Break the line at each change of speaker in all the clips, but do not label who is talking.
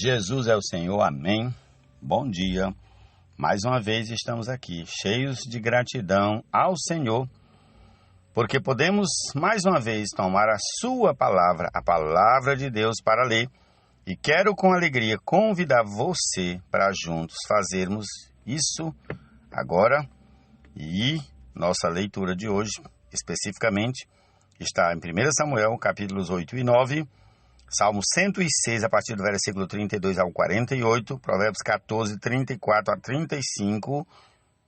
Jesus é o Senhor, amém. Bom dia. Mais uma vez estamos aqui, cheios de gratidão ao Senhor, porque podemos mais uma vez tomar a sua palavra, a palavra de Deus para ler. E quero com alegria convidar você para juntos fazermos isso agora. E nossa leitura de hoje, especificamente, está em 1 Samuel, capítulos 8 e 9, Salmo 106, a partir do versículo 32 ao 48, Provérbios 14, 34 a 35,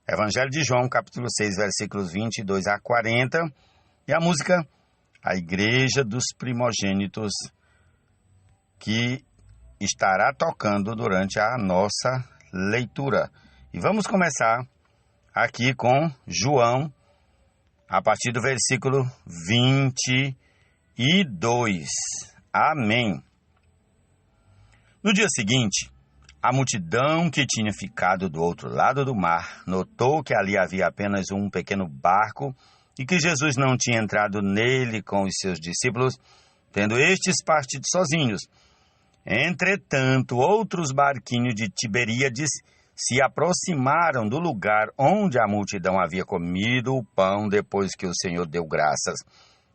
Evangelho de João, capítulo 6, versículos 22 a 40, e a música A Igreja dos Primogênitos, que estará tocando durante a nossa leitura. E vamos começar aqui com João, a partir do versículo 22. Amém. No dia seguinte, a multidão que tinha ficado do outro lado do mar notou que ali havia apenas um pequeno barco e que Jesus não tinha entrado nele com os seus discípulos, tendo estes partido sozinhos. Entretanto, outros barquinhos de Tiberíades se aproximaram do lugar onde a multidão havia comido o pão depois que o Senhor deu graças.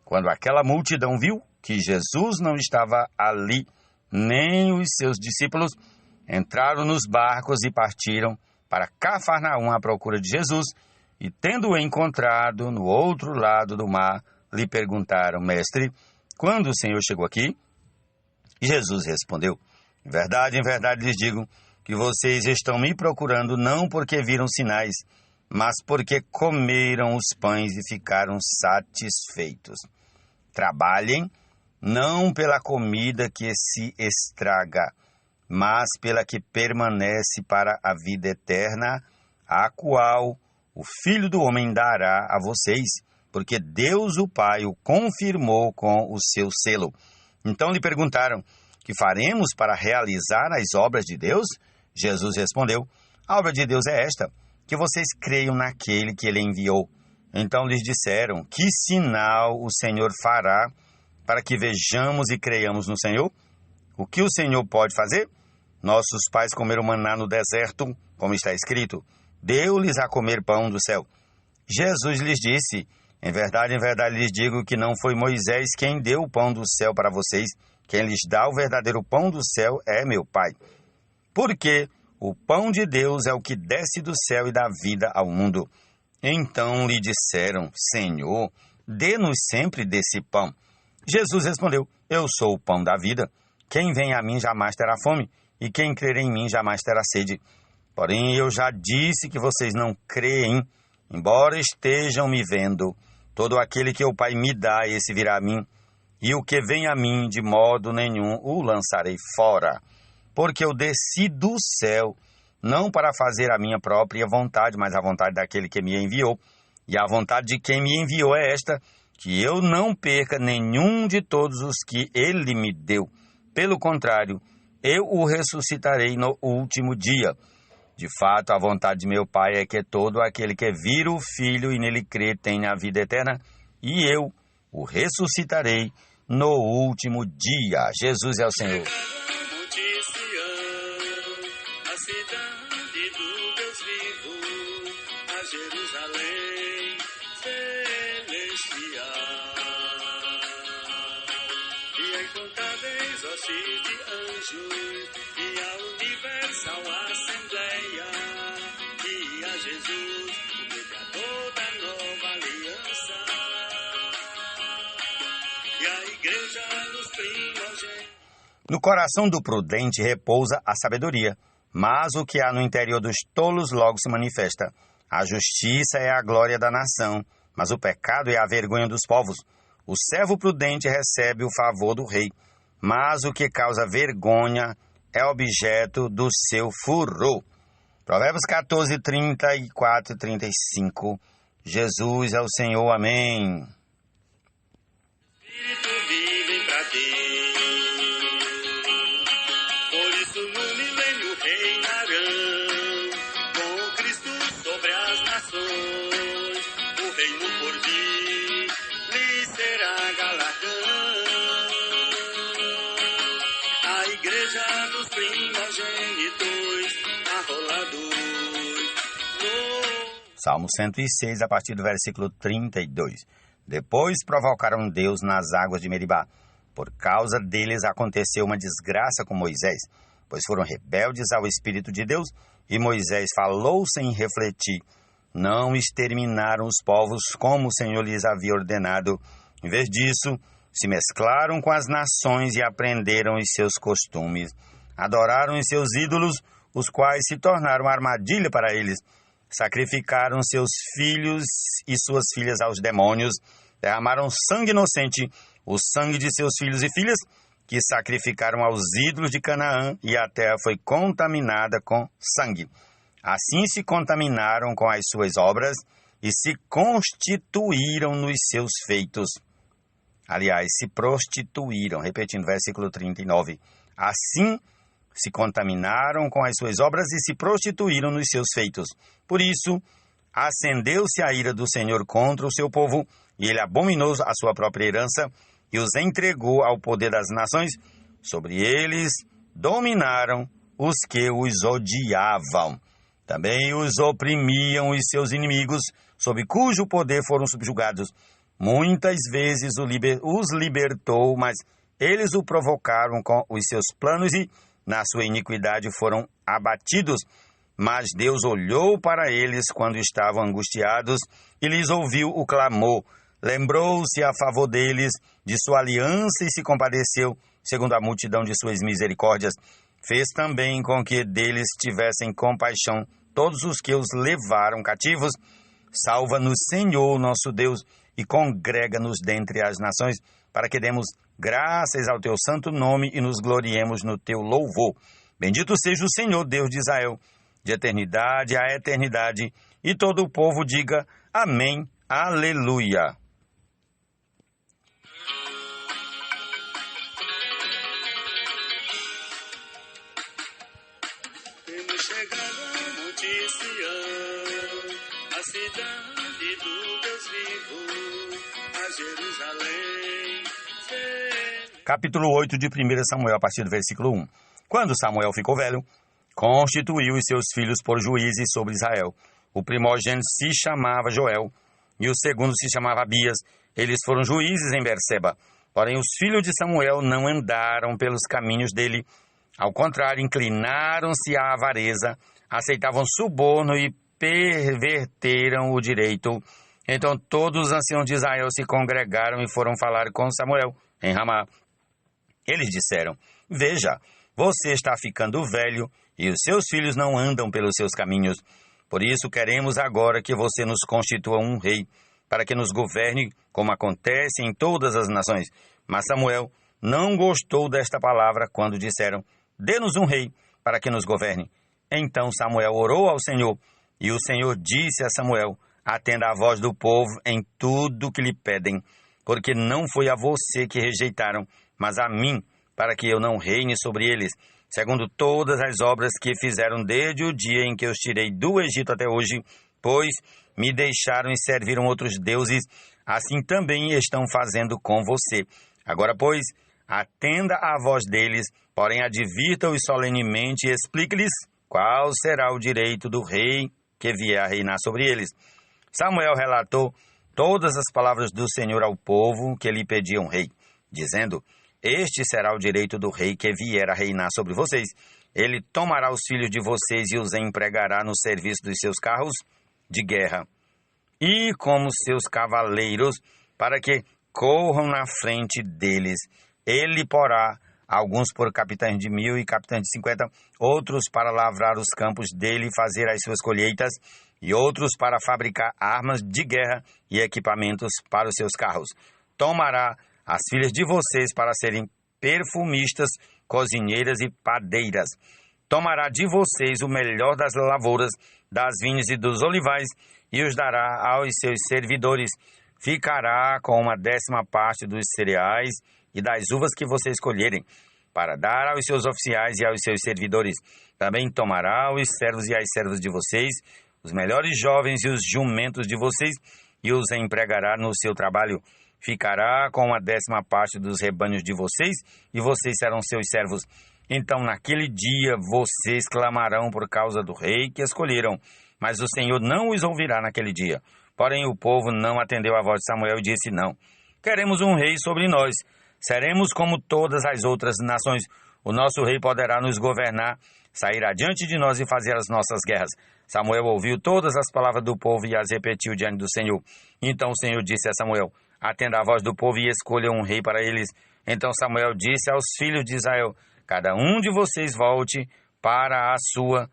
Quando aquela multidão viu que Jesus não estava ali, nem os seus discípulos, entraram nos barcos e partiram para Cafarnaum à procura de Jesus, e tendo-o encontrado no outro lado do mar, lhe perguntaram: Mestre, quando o Senhor chegou aqui? E Jesus respondeu: em verdade lhes digo que vocês estão me procurando não porque viram sinais, mas porque comeram os pães e ficaram satisfeitos. Trabalhem não pela comida que se estraga, mas pela que permanece para a vida eterna, a qual o Filho do Homem dará a vocês, porque Deus o Pai o confirmou com o seu selo. Então lhe perguntaram: que faremos para realizar as obras de Deus? Jesus respondeu: a obra de Deus é esta, que vocês creiam naquele que ele enviou. Então lhes disseram: que sinal o Senhor fará para que vejamos e creiamos no Senhor? O que o Senhor pode fazer? Nossos pais comeram maná no deserto, como está escrito: deu-lhes a comer pão do céu. Jesus lhes disse: em verdade lhes digo que não foi Moisés quem deu o pão do céu para vocês. Quem lhes dá o verdadeiro pão do céu é meu Pai. Porque o pão de Deus é o que desce do céu e dá vida ao mundo. Então lhe disseram: Senhor, dê-nos sempre desse pão. Jesus respondeu: eu sou o pão da vida. Quem vem a mim jamais terá fome, e quem crer em mim jamais terá sede. Porém, eu já disse que vocês não creem, embora estejam me vendo. Todo aquele que o Pai me dá, esse virá a mim, e o que vem a mim, de modo nenhum o lançarei fora. Porque eu desci do céu, não para fazer a minha própria vontade, mas a vontade daquele que me enviou. E a vontade de quem me enviou é esta: que eu não perca nenhum de todos os que ele me deu. Pelo contrário, eu o ressuscitarei no último dia. De fato, a vontade de meu Pai é que todo aquele que vir o Filho e nele crer tenha a vida eterna, e eu o ressuscitarei no último dia. Jesus é o Senhor.
A cidade do Deus vivo, a Jerusalém celestial. E incontáveis hostes de anjos, e a universal assembleia, e a Jesus, o mediador da nova aliança, e a igreja dos primogênitos.
No coração do prudente repousa a sabedoria, mas o que há no interior dos tolos logo se manifesta. A justiça é a glória da nação, mas o pecado é a vergonha dos povos. O servo prudente recebe o favor do rei, mas o que causa vergonha é objeto do seu furor. Provérbios 14, 34 e 35. Jesus é o Senhor, amém.
Espírito vive pra ti. Por isso no milênio reinarão com Cristo sobre as nações. O reino por vir lhe será galardão. A igreja dos primos
Salmo 106, a partir do versículo 32. Depois provocaram Deus nas águas de Meribá. Por causa deles aconteceu uma desgraça com Moisés, pois foram rebeldes ao Espírito de Deus, e Moisés falou sem refletir. Não exterminaram os povos como o Senhor lhes havia ordenado. Em vez disso, se mesclaram com as nações e aprenderam os seus costumes. Adoraram os seus ídolos, os quais se tornaram armadilha para eles. Sacrificaram seus filhos e suas filhas aos demônios. Derramaram sangue inocente, o sangue de seus filhos e filhas, que sacrificaram aos ídolos de Canaã, e a terra foi contaminada com sangue. Assim se contaminaram com as suas obras e se constituíram nos seus feitos. Aliás, se prostituíram, repetindo, versículo 39. Assim se contaminaram com as suas obras e se prostituíram nos seus feitos. Por isso, acendeu-se a ira do Senhor contra o seu povo, e ele abominou a sua própria herança, e os entregou ao poder das nações. Sobre eles dominaram os que os odiavam. Também os oprimiam os seus inimigos, sob cujo poder foram subjugados. Muitas vezes os libertou, mas eles o provocaram com os seus planos e, na sua iniquidade, foram abatidos. Mas Deus olhou para eles quando estavam angustiados e lhes ouviu o clamor. Lembrou-se a favor deles de sua aliança e se compadeceu, segundo a multidão de suas misericórdias. Fez também com que deles tivessem compaixão todos os que os levaram cativos. Salva-nos, Senhor, nosso Deus, e congrega-nos dentre as nações, para que demos graças ao teu santo nome e nos gloriemos no teu louvor. Bendito seja o Senhor, Deus de Israel, de eternidade a eternidade, e todo o povo diga amém, aleluia.
Temos chegado a Monte Sião, a cidade do Deus vivo, a Jerusalém.
Capítulo 8 de 1 Samuel, a partir do versículo 1. Quando Samuel ficou velho, constituiu os seus filhos por juízes sobre Israel. O primogênito se chamava Joel, e o segundo se chamava Abias. Eles foram juízes em Berseba. Porém, os filhos de Samuel não andaram pelos caminhos dele. Ao contrário, inclinaram-se à avareza, aceitavam suborno e perverteram o direito. Então todos os anciãos de Israel se congregaram e foram falar com Samuel em Ramá. Eles disseram: veja, você está ficando velho e os seus filhos não andam pelos seus caminhos. Por isso queremos agora que você nos constitua um rei, para que nos governe como acontece em todas as nações. Mas Samuel não gostou desta palavra quando disseram: dê-nos um rei para que nos governe. Então Samuel orou ao Senhor, e o Senhor disse a Samuel: atenda à voz do povo em tudo que lhe pedem, porque não foi a você que rejeitaram, mas a mim, para que eu não reine sobre eles, segundo todas as obras que fizeram desde o dia em que os tirei do Egito até hoje, pois me deixaram e serviram outros deuses, assim também estão fazendo com você. Agora, pois, atenda à voz deles, porém advirta-os solenemente e explique-lhes qual será o direito do rei que vier a reinar sobre eles. Samuel relatou todas as palavras do Senhor ao povo que lhe pediam rei, dizendo: este será o direito do rei que vier a reinar sobre vocês. Ele tomará os filhos de vocês e os empregará no serviço dos seus carros de guerra e como seus cavaleiros, para que corram na frente deles. Ele porá alguns por capitães de 1.000 e capitães de 50, outros para lavrar os campos dele e fazer as suas colheitas, e outros para fabricar armas de guerra e equipamentos para os seus carros. Tomará as filhas de vocês para serem perfumistas, cozinheiras e padeiras. Tomará de vocês o melhor das lavouras, das vinhas e dos olivais, e os dará aos seus servidores. Ficará com 1/10 dos cereais e das uvas que vocês colherem, para dar aos seus oficiais e aos seus servidores. Também tomará os servos e as servas de vocês, os melhores jovens e os jumentos de vocês, e os empregará no seu trabalho. Ficará com 1/10 dos rebanhos de vocês, e vocês serão seus servos. Então, naquele dia, vocês clamarão por causa do rei que escolheram, mas o Senhor não os ouvirá naquele dia. Porém o povo não atendeu à voz de Samuel e disse: não, queremos um rei sobre nós. Seremos como todas as outras nações. O nosso rei poderá nos governar, sair adiante de nós e fazer as nossas guerras. Samuel ouviu todas as palavras do povo e as repetiu diante do Senhor. Então o Senhor disse a Samuel: atenda à voz do povo e escolha um rei para eles. Então Samuel disse aos filhos de Israel: cada um de vocês volte para a sua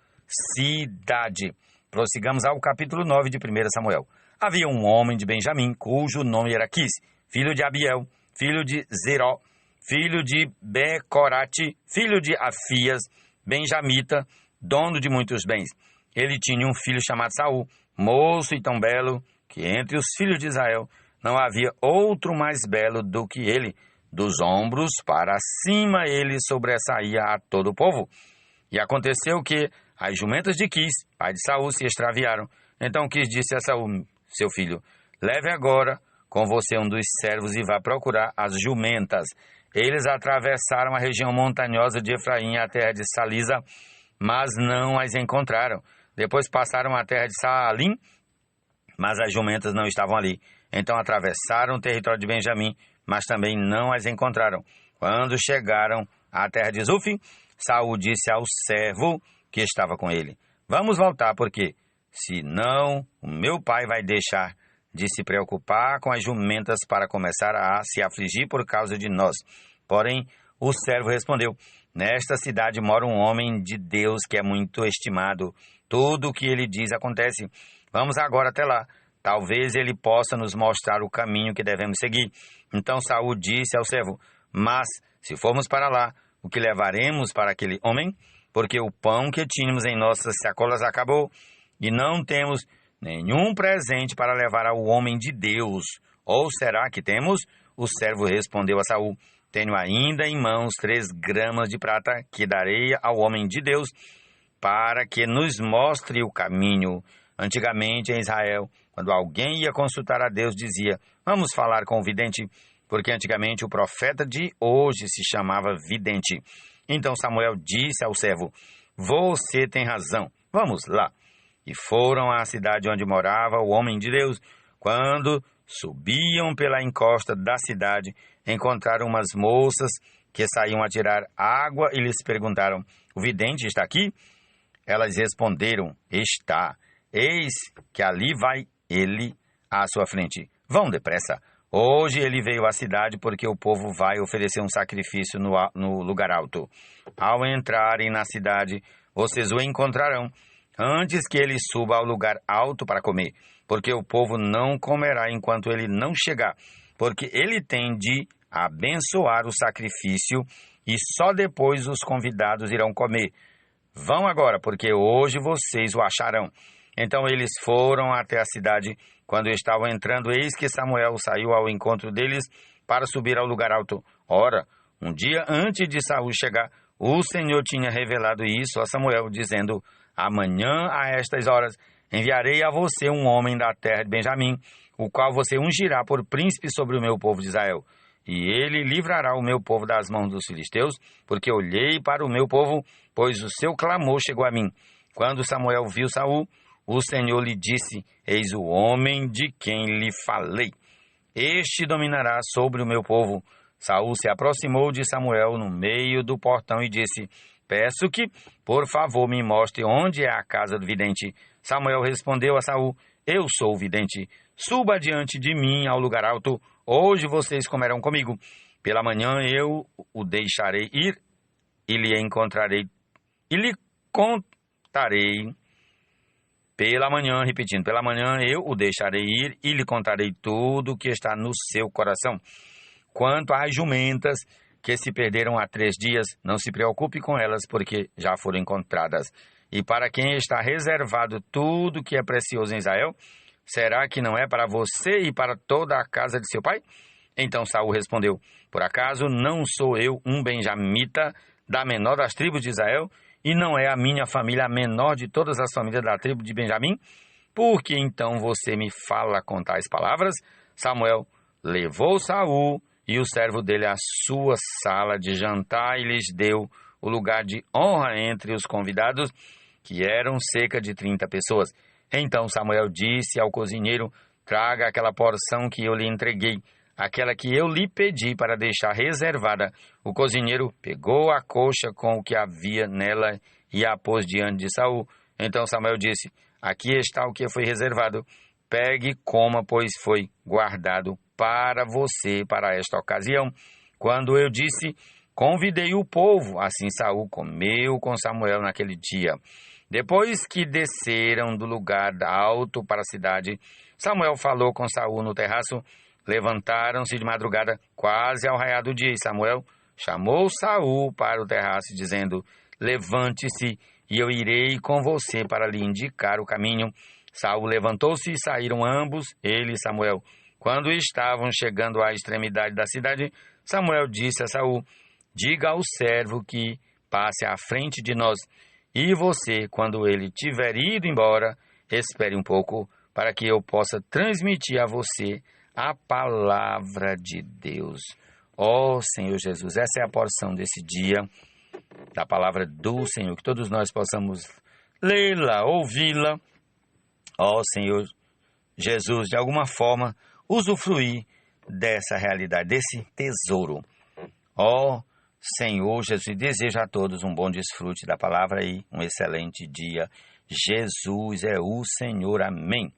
cidade. Prossigamos ao capítulo 9 de 1 Samuel. Havia um homem de Benjamim, cujo nome era Quis, filho de Abiel, filho de Zeró, filho de Becorate, filho de Afias, benjamita, dono de muitos bens. Ele tinha um filho chamado Saul, moço e tão belo, que entre os filhos de Israel não havia outro mais belo do que ele. Dos ombros para cima ele sobressaía a todo o povo. E aconteceu que as jumentas de Quis, pai de Saul, se extraviaram. Então Quis disse a Saul, seu filho: leve agora com você um dos servos e vá procurar as jumentas. Eles atravessaram a região montanhosa de Efraim, a terra de Salisa, mas não as encontraram. Depois passaram a terra de Saalim, mas as jumentas não estavam ali. Então atravessaram o território de Benjamim, mas também não as encontraram. Quando chegaram à terra de Zuf, Saul disse ao servo que estava com ele: vamos voltar, porque senão o meu pai vai deixar de se preocupar com as jumentas para começar a se afligir por causa de nós. Porém, o servo respondeu: nesta cidade mora um homem de Deus que é muito estimado. Tudo o que ele diz acontece. Vamos agora até lá. Talvez ele possa nos mostrar o caminho que devemos seguir. Então Saul disse ao servo: mas, se formos para lá, o que levaremos para aquele homem? Porque o pão que tínhamos em nossas sacolas acabou, e não temos nenhum presente para levar ao homem de Deus. Ou será que temos? O servo respondeu a Saul: tenho ainda em mãos 3 gramas de prata, que darei ao homem de Deus, para que nos mostre o caminho. Antigamente em Israel, quando alguém ia consultar a Deus, dizia: vamos falar com o vidente, porque antigamente o profeta de hoje se chamava vidente. Então Samuel disse ao servo: você tem razão, vamos lá. E foram à cidade onde morava o homem de Deus. Quando subiam pela encosta da cidade, encontraram umas moças que saíam a tirar água e lhes perguntaram: o vidente está aqui? Elas responderam: está. Eis que ali vai ele à sua frente. Vão depressa. Hoje ele veio à cidade porque o povo vai oferecer um sacrifício no lugar alto. Ao entrarem na cidade, vocês o encontrarão antes que ele suba ao lugar alto para comer, porque o povo não comerá enquanto ele não chegar, porque ele tem de abençoar o sacrifício e só depois os convidados irão comer. Vão agora, porque hoje vocês o acharão. Então eles foram até a cidade. Quando estavam entrando, eis que Samuel saiu ao encontro deles para subir ao lugar alto. Ora, um dia antes de Saul chegar, o Senhor tinha revelado isso a Samuel, dizendo: amanhã, a estas horas, enviarei a você um homem da terra de Benjamim, o qual você ungirá por príncipe sobre o meu povo de Israel. E ele livrará o meu povo das mãos dos filisteus, porque olhei para o meu povo, pois o seu clamor chegou a mim. Quando Samuel viu Saul, o Senhor lhe disse: eis o homem de quem lhe falei. Este dominará sobre o meu povo. Saul se aproximou de Samuel no meio do portão e disse: peço que, por favor, me mostre onde é a casa do vidente. Samuel respondeu a Saul: eu sou o vidente. Suba adiante de mim ao lugar alto. Hoje vocês comerão comigo. Pela manhã eu o deixarei ir e lhe encontrarei e lhe contarei. Pela manhã, repetindo, pela manhã eu o deixarei ir e lhe contarei tudo o que está no seu coração. Quanto às jumentas que se perderam há 3 dias, não se preocupe com elas, porque já foram encontradas. E para quem está reservado tudo que é precioso em Israel, será que não é para você e para toda a casa de seu pai? Então Saul respondeu: por acaso não sou eu um benjamita da menor das tribos de Israel? E não é a minha família a menor de todas as famílias da tribo de Benjamim? Por que então você me fala com tais palavras? Samuel levou Saul e o servo dele à sua sala de jantar e lhes deu o lugar de honra entre os convidados, que eram cerca de 30 pessoas. Então Samuel disse ao cozinheiro: traga aquela porção que eu lhe entreguei, aquela que eu lhe pedi para deixar reservada. O cozinheiro pegou a coxa com o que havia nela e a pôs diante de Saul. Então Samuel disse: aqui está o que foi reservado. Pegue e coma, pois foi guardado para você para esta ocasião. Quando eu disse, convidei o povo, assim Saul comeu com Samuel naquele dia. Depois que desceram do lugar alto para a cidade, Samuel falou com Saul no terraço. Levantaram-se de madrugada, quase ao raiar do dia, e Samuel chamou Saul para o terraço, dizendo: levante-se, e eu irei com você para lhe indicar o caminho. Saul levantou-se e saíram ambos, ele e Samuel. Quando estavam chegando à extremidade da cidade, Samuel disse a Saul: diga ao servo que passe à frente de nós, e você, quando ele tiver ido embora, espere um pouco, para que eu possa transmitir a você a palavra de Deus. Ó Senhor Jesus, essa é a porção desse dia, da palavra do Senhor, que todos nós possamos lê-la, ouvi-la. Ó Senhor Jesus, de alguma forma, usufruir dessa realidade, desse tesouro. Ó Senhor Jesus, desejo a todos um bom desfrute da palavra e um excelente dia. Jesus é o Senhor. Amém.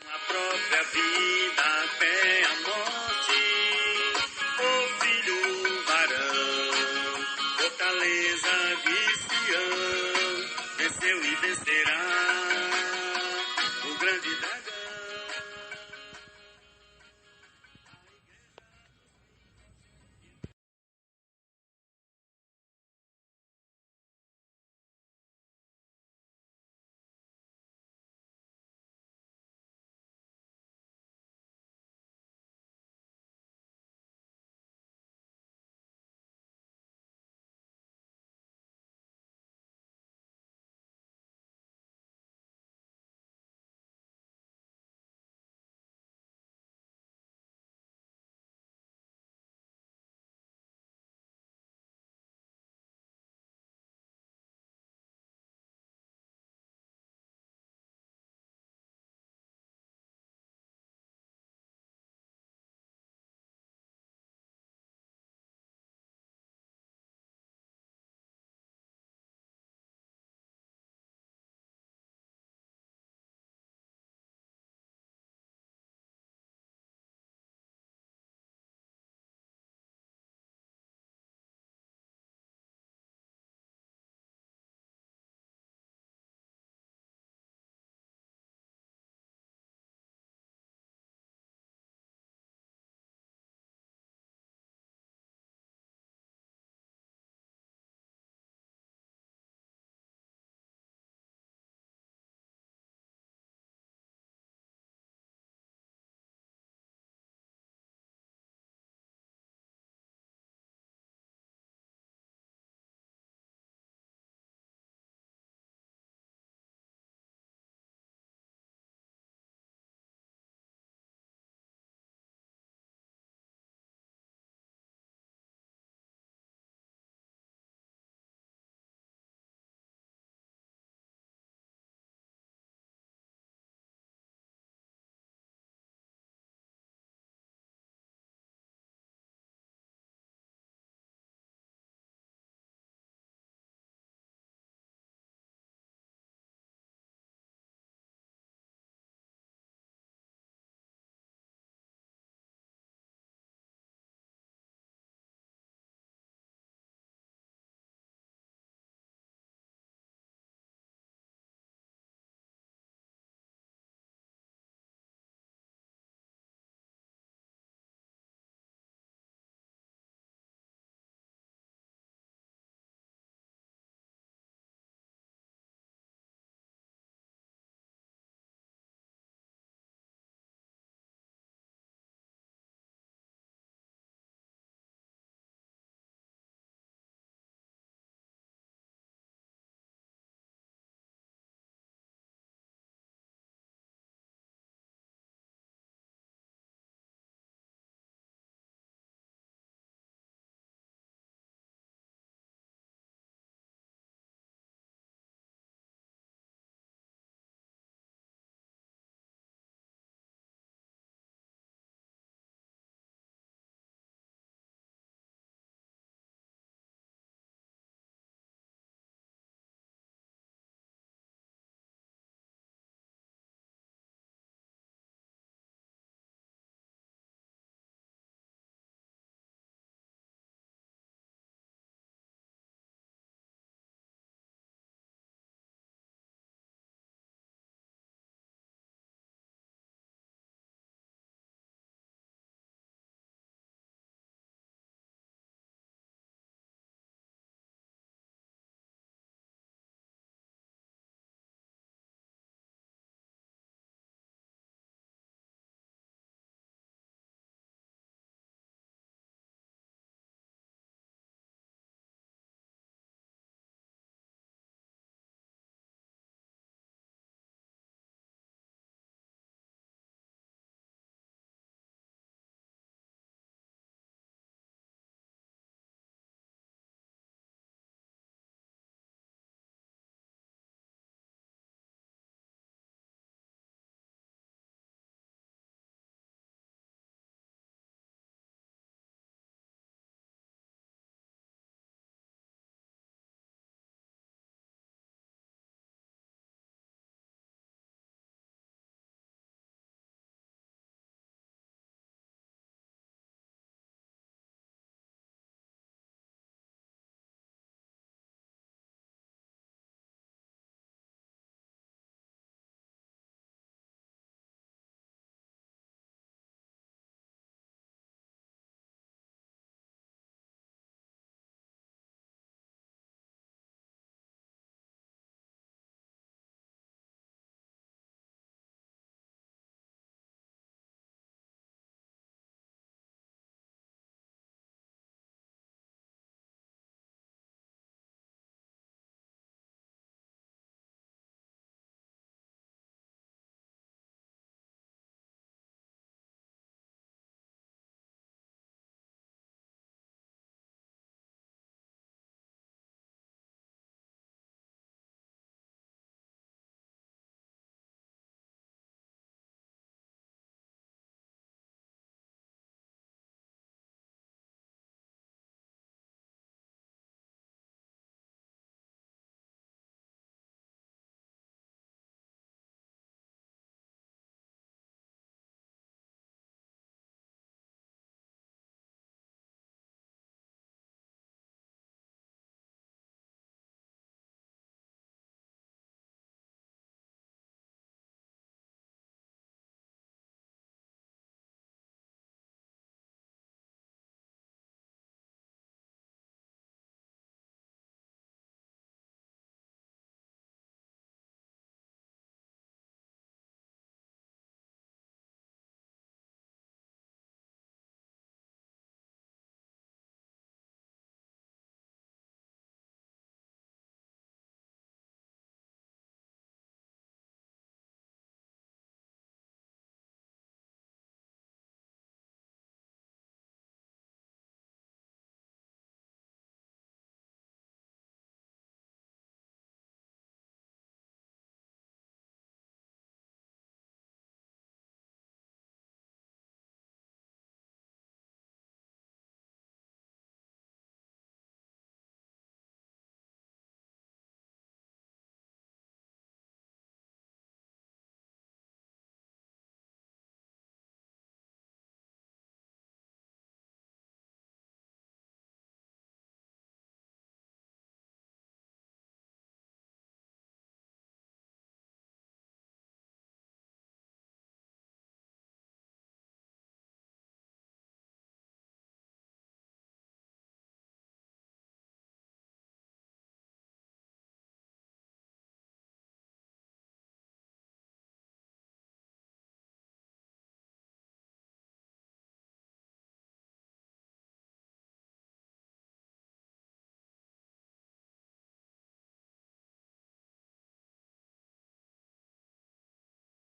A própria vida até a morte, o filho varão, fortaleza de Sião, venceu e vencerá o grande dragão.